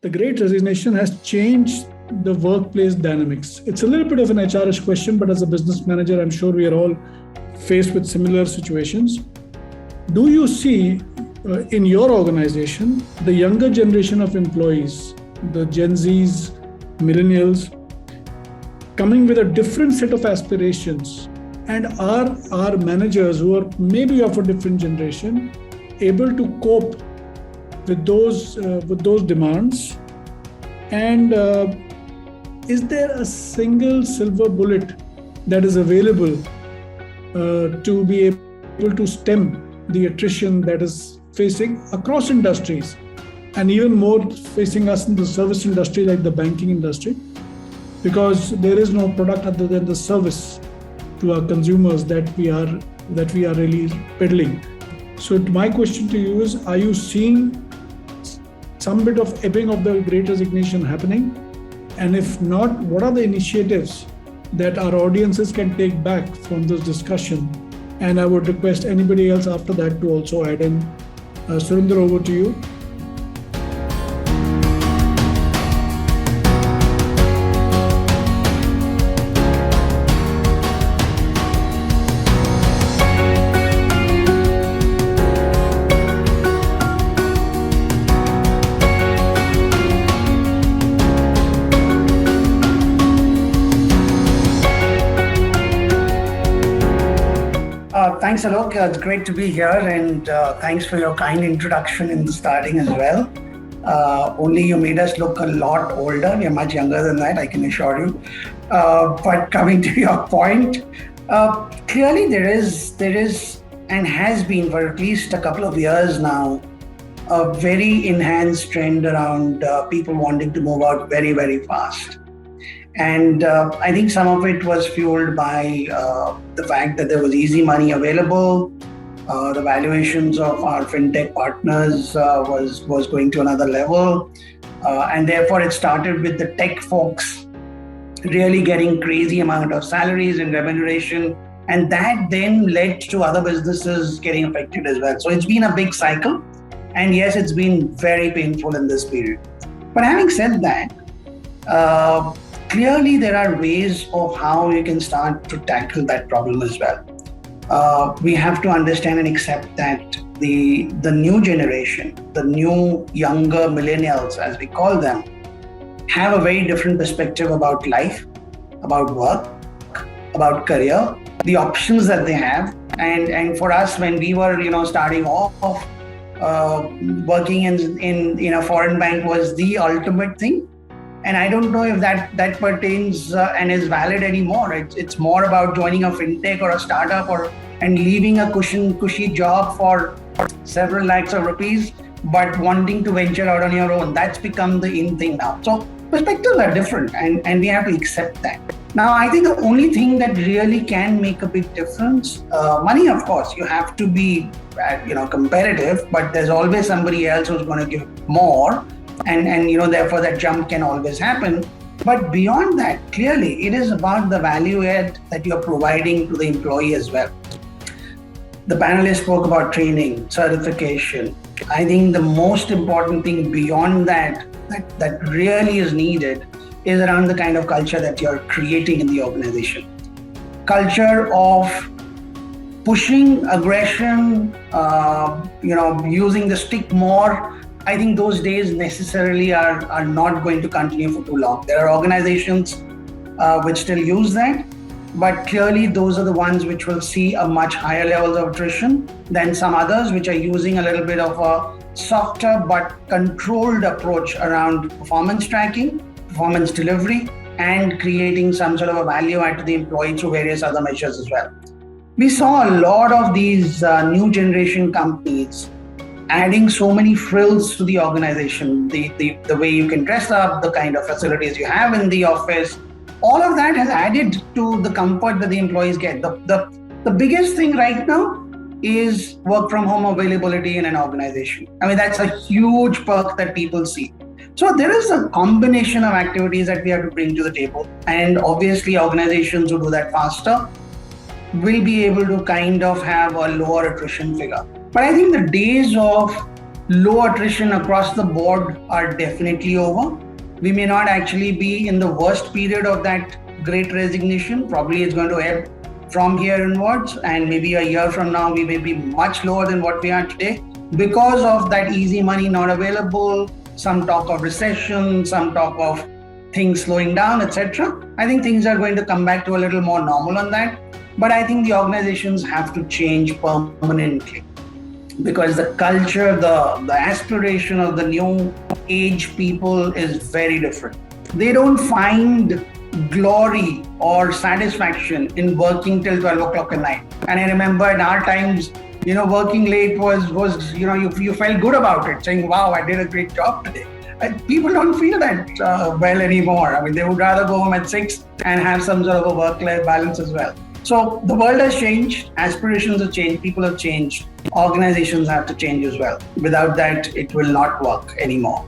the great resignation has changed the workplace dynamics. It's a little bit of an HRish question, but as a business manager, I'm sure we are all faced with similar situations. Do you see in your organization the younger generation of employees, the Gen Zs, millennials, coming with a different set of aspirations? And are our managers, who are maybe of a different generation, able to cope with those demands? And is there a single silver bullet that is available to be able to stem the attrition that is facing across industries, and even more facing us in the service industry like the banking industry, because there is no product other than the service to our consumers that we are really peddling. So my question to you is, are you seeing some bit of ebbing of the great resignation happening? And if not, what are the initiatives that our audiences can take back from this discussion? And I would request anybody else after that to also add in. Surinder, over to you. Thanks, Alok. It's great to be here, and thanks for your kind introduction in starting as well. Only you made us look a lot older. We are much younger than that, I can assure you. But coming to your point, clearly there is and has been for at least a couple of years now a very enhanced trend around people wanting to move out very, very fast. And I think some of it was fueled by the fact that there was easy money available. The valuations of our fintech partners was going to another level. And therefore, it started with the tech folks really getting crazy amount of salaries and remuneration. And that then led to other businesses getting affected as well. So it's been a big cycle. And yes, it's been very painful in this period. But having said that, clearly, there are ways of how you can start to tackle that problem as well. We have to understand and accept that the new generation, the new younger millennials, as we call them, have a very different perspective about life, about work, about career, the options that they have. And for us, when we were, starting off, working in a foreign bank was the ultimate thing. And I don't know if that pertains and is valid anymore. It's more about joining a fintech or a startup and leaving a cushy job for several lakhs of rupees, but wanting to venture out on your own. That's become the in thing now. So perspectives are different, and we have to accept that. Now, I think the only thing that really can make a big difference, money, of course, you have to be competitive, but there's always somebody else who's going to give more. And therefore that jump can always happen. But beyond that, clearly, it is about the value add that you're providing to the employee as well. The panelists spoke about training, certification. I think the most important thing beyond that really is needed is around the kind of culture that you're creating in the organization. Culture of pushing, aggression, using the stick more. I think those days necessarily are not going to continue for too long. There are organizations which still use that, but clearly those are the ones which will see a much higher level of attrition than some others which are using a little bit of a softer but controlled approach around performance tracking, performance delivery, and creating some sort of a value add to the employee through various other measures as well. We saw a lot of these new generation companies adding so many frills to the organization, the way you can dress up, the kind of facilities you have in the office, all of that has added to the comfort that the employees get. The biggest thing right now is work from home availability in an organization. I mean, that's a huge perk that people see. So there is a combination of activities that we have to bring to the table. And obviously organizations who do that faster will be able to kind of have a lower attrition figure. But I think the days of Low attrition across the board are definitely over. We may not actually be in the worst period of that great resignation. Probably it's going to ebb from here onwards, and maybe a year from now we may be much lower than what we are today because of that easy money not available, some talk of recession, some talk of things slowing down, etc. I think things are going to come back to a little more normal on that. But I think the organizations have to change permanently because the culture, the aspiration of the new age people is very different. They don't find glory or satisfaction in working till 12 o'clock at night. And I remember in our times, working late was you felt good about it, saying, wow, I did a great job today. And people don't feel that well anymore. I mean, they would rather go home at 6 and have some sort of a work-life balance as well. So the world has changed, aspirations have changed, people have changed, organizations have to change as well. Without that, it will not work anymore.